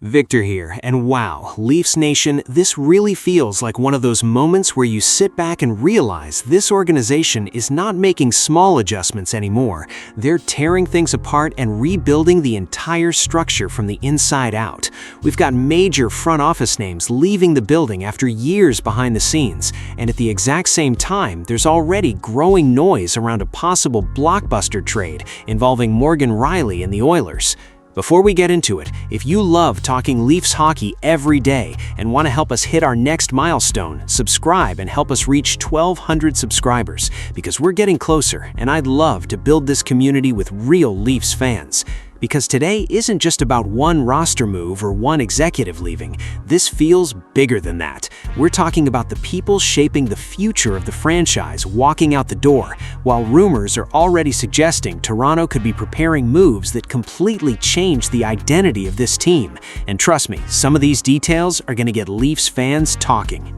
Victor here, and wow, Leafs Nation, this really feels like one of those moments where you sit back and realize this organization is not making small adjustments anymore. They're tearing things apart and rebuilding the entire structure from the inside out. We've got major front office names leaving the building after years behind the scenes, and at the exact same time, there's already growing noise around a possible blockbuster trade involving Morgan Rielly and the Oilers. Before we get into it, if you love talking Leafs hockey every day and want to help us hit our next milestone, subscribe and help us reach 1,200 subscribers, because we're getting closer and I'd love to build this community with real Leafs fans. Because today isn't just about one roster move or one executive leaving. This feels bigger than that. We're talking about the people shaping the future of the franchise walking out the door, while rumors are already suggesting Toronto could be preparing moves that completely change the identity of this team. And trust me, some of these details are going to get Leafs fans talking.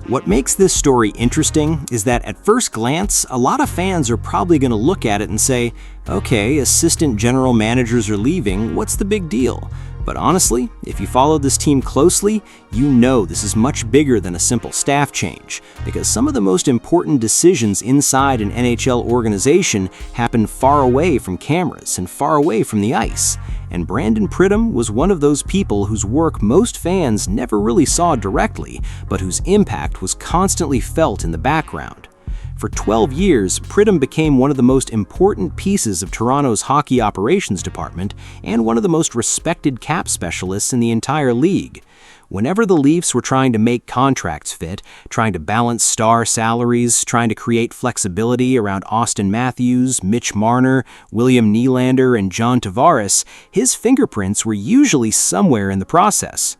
What makes this story interesting is that at first glance, a lot of fans are probably going to look at it and say, okay, assistant general managers are leaving, what's the big deal? But honestly, if you follow this team closely, you know this is much bigger than a simple staff change, because some of the most important decisions inside an NHL organization happen far away from cameras and far away from the ice. And Brandon Pridham was one of those people whose work most fans never really saw directly, but whose impact was constantly felt in the background. For 12 years, Pridham became one of the most important pieces of Toronto's hockey operations department and one of the most respected cap specialists in the entire league. Whenever the Leafs were trying to make contracts fit, trying to balance star salaries, trying to create flexibility around Austin Matthews, Mitch Marner, William Nylander, and John Tavares, his fingerprints were usually somewhere in the process.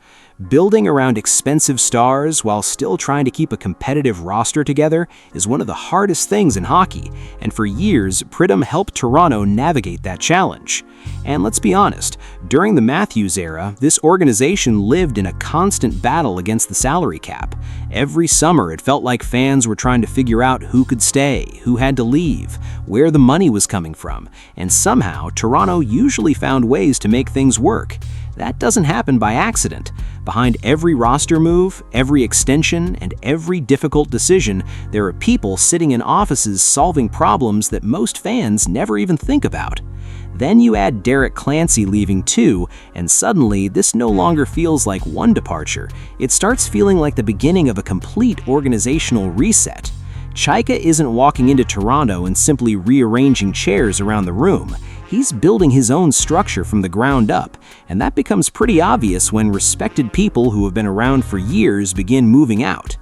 Building around expensive stars while still trying to keep a competitive roster together is one of the hardest things in hockey, and for years, Pridham helped Toronto navigate that challenge. And let's be honest, during the Matthews era, this organization lived in a constant battle against the salary cap. Every summer, it felt like fans were trying to figure out who could stay, who had to leave, where the money was coming from, and somehow Toronto usually found ways to make things work. That doesn't happen by accident. Behind every roster move, every extension, and every difficult decision, there are people sitting in offices solving problems that most fans never even think about. Then you add Derek Clancy leaving too, and suddenly this no longer feels like one departure. It starts feeling like the beginning of a complete organizational reset. Chaika isn't walking into Toronto and simply rearranging chairs around the room. He's building his own structure from the ground up, and that becomes pretty obvious when respected people who have been around for years begin moving out.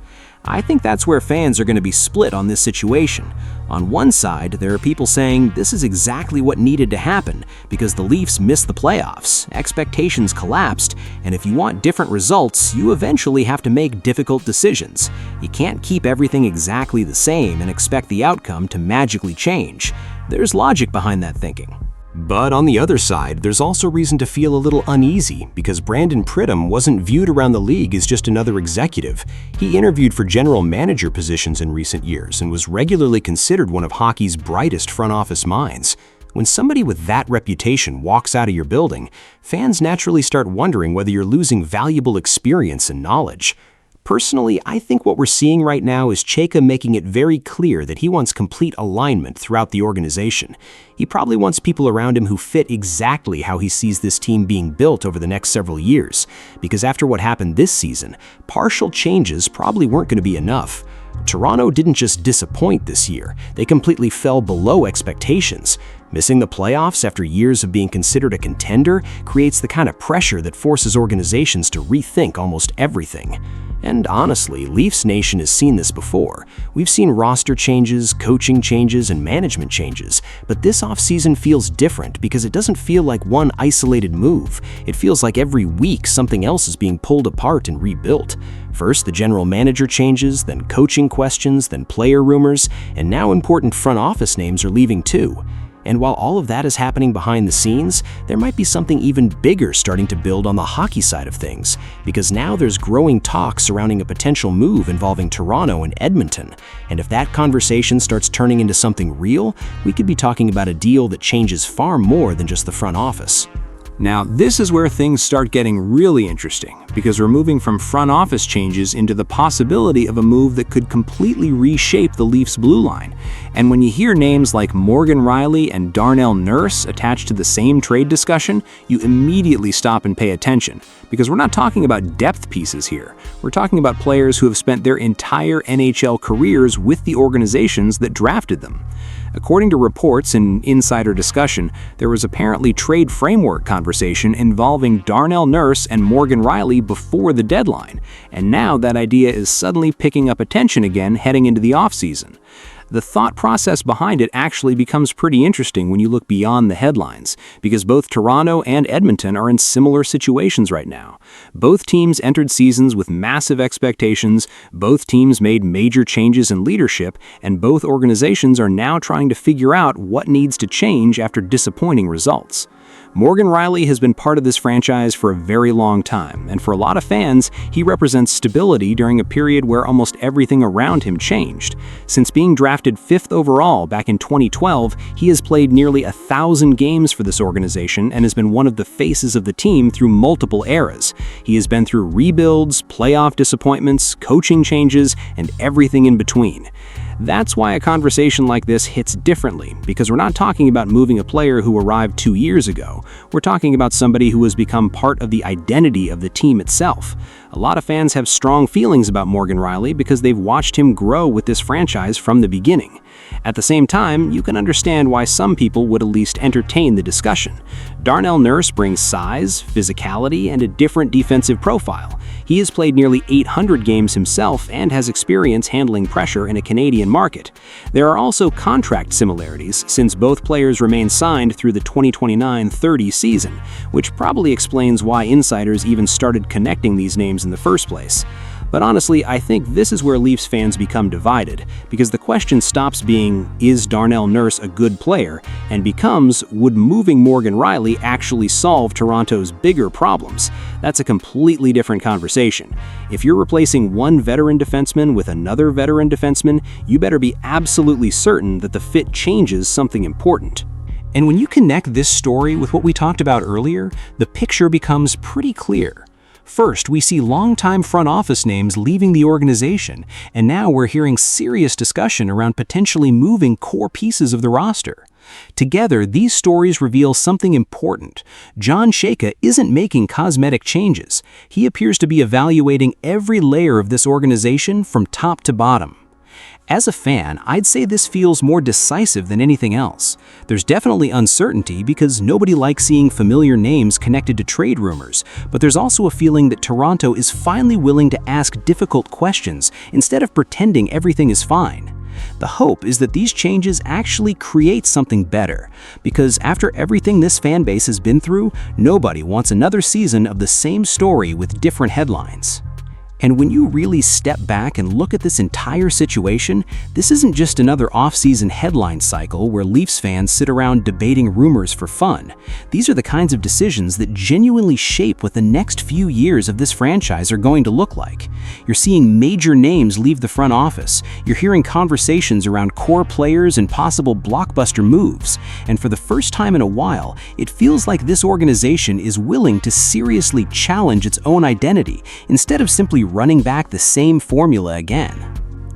I think that's where fans are going to be split on this situation. On one side, there are people saying this is exactly what needed to happen because the Leafs missed the playoffs, expectations collapsed, and if you want different results, you eventually have to make difficult decisions. You can't keep everything exactly the same and expect the outcome to magically change. There's logic behind that thinking. But on the other side, there's also reason to feel a little uneasy because Brandon Pridham wasn't viewed around the league as just another executive. He interviewed for general manager positions in recent years and was regularly considered one of hockey's brightest front office minds. When somebody with that reputation walks out of your building, fans naturally start wondering whether you're losing valuable experience and knowledge. Personally, I think what we're seeing right now is Chaika making it very clear that he wants complete alignment throughout the organization. He probably wants people around him who fit exactly how he sees this team being built over the next several years, because after what happened this season, partial changes probably weren't going to be enough. Toronto didn't just disappoint this year, they completely fell below expectations. Missing the playoffs after years of being considered a contender creates the kind of pressure that forces organizations to rethink almost everything. And honestly, Leafs Nation has seen this before. We've seen roster changes, coaching changes, and management changes, but this offseason feels different because it doesn't feel like one isolated move. It feels like every week something else is being pulled apart and rebuilt. First, the general manager changes, then coaching questions, then player rumors, and now important front office names are leaving too. And while all of that is happening behind the scenes, there might be something even bigger starting to build on the hockey side of things, because now there's growing talk surrounding a potential move involving Toronto and Edmonton. And if that conversation starts turning into something real, we could be talking about a deal that changes far more than just the front office. Now, this is where things start getting really interesting, because we're moving from front office changes into the possibility of a move that could completely reshape the Leafs' blue line. And when you hear names like Morgan Rielly and Darnell Nurse attached to the same trade discussion, you immediately stop and pay attention, because we're not talking about depth pieces here. We're talking about players who have spent their entire NHL careers with the organizations that drafted them. According to reports and insider discussion, there was apparently trade framework conversation involving Darnell Nurse and Morgan Rielly before the deadline, and now that idea is suddenly picking up attention again heading into the offseason. The thought process behind it actually becomes pretty interesting when you look beyond the headlines, because both Toronto and Edmonton are in similar situations right now. Both teams entered seasons with massive expectations, both teams made major changes in leadership, and both organizations are now trying to figure out what needs to change after disappointing results. Morgan Rielly has been part of this franchise for a very long time, and for a lot of fans, he represents stability during a period where almost everything around him changed. Since being drafted 5th overall back in 2012, he has played nearly 1,000 games for this organization and has been one of the faces of the team through multiple eras. He has been through rebuilds, playoff disappointments, coaching changes, and everything in between. That's why a conversation like this hits differently, because we're not talking about moving a player who arrived 2 years ago. We're talking about somebody who has become part of the identity of the team itself. A lot of fans have strong feelings about Morgan Rielly because they've watched him grow with this franchise from the beginning. At the same time, you can understand why some people would at least entertain the discussion. Darnell Nurse brings size, physicality, and a different defensive profile. He has played nearly 800 games himself and has experience handling pressure in a Canadian market. There are also contract similarities, since both players remain signed through the 2029-30 season, which probably explains why insiders even started connecting these names in the first place. But honestly, I think this is where Leafs fans become divided, because the question stops being, is Darnell Nurse a good player, and becomes, would moving Morgan Rielly actually solve Toronto's bigger problems? That's a completely different conversation. If you're replacing one veteran defenseman with another veteran defenseman, you better be absolutely certain that the fit changes something important. And when you connect this story with what we talked about earlier, the picture becomes pretty clear. First, we see longtime front office names leaving the organization, and now we're hearing serious discussion around potentially moving core pieces of the roster. Together, these stories reveal something important. John Shaka isn't making cosmetic changes. He appears to be evaluating every layer of this organization from top to bottom. As a fan, I'd say this feels more decisive than anything else. There's definitely uncertainty because nobody likes seeing familiar names connected to trade rumors, but there's also a feeling that Toronto is finally willing to ask difficult questions instead of pretending everything is fine. The hope is that these changes actually create something better, because after everything this fan base has been through, nobody wants another season of the same story with different headlines. And when you really step back and look at this entire situation, this isn't just another off-season headline cycle where Leafs fans sit around debating rumors for fun. These are the kinds of decisions that genuinely shape what the next few years of this franchise are going to look like. You're seeing major names leave the front office. You're hearing conversations around core players and possible blockbuster moves. And for the first time in a while, it feels like this organization is willing to seriously challenge its own identity instead of simply running back the same formula again.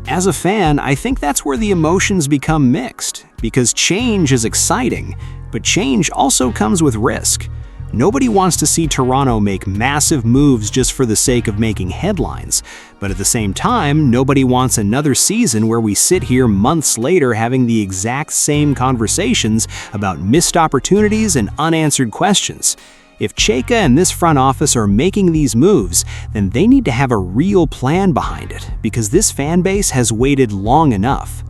As a fan, I think that's where the emotions become mixed, because change is exciting, but change also comes with risk. Nobody wants to see Toronto make massive moves just for the sake of making headlines, but at the same time, nobody wants another season where we sit here months later having the exact same conversations about missed opportunities and unanswered questions. If Chayka and this front office are making these moves, then they need to have a real plan behind it, because this fan base has waited long enough.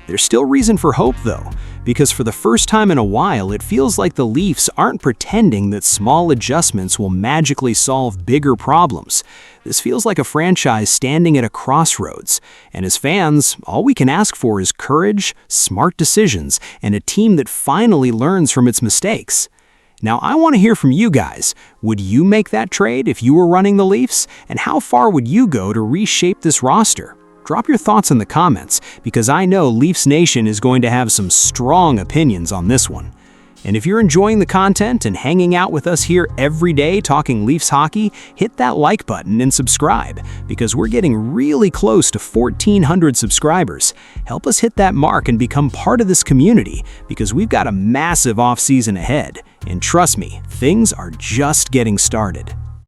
There's still reason for hope, though, because for the first time in a while, it feels like the Leafs aren't pretending that small adjustments will magically solve bigger problems. This feels like a franchise standing at a crossroads, and as fans, all we can ask for is courage, smart decisions, and a team that finally learns from its mistakes. Now, I want to hear from you guys. Would you make that trade if you were running the Leafs? And how far would you go to reshape this roster? Drop your thoughts in the comments, because I know Leafs Nation is going to have some strong opinions on this one. And if you're enjoying the content and hanging out with us here every day talking Leafs hockey, hit that like button and subscribe, because we're getting really close to 1,400 subscribers. Help us hit that mark and become part of this community, because we've got a massive off-season ahead. And trust me, things are just getting started.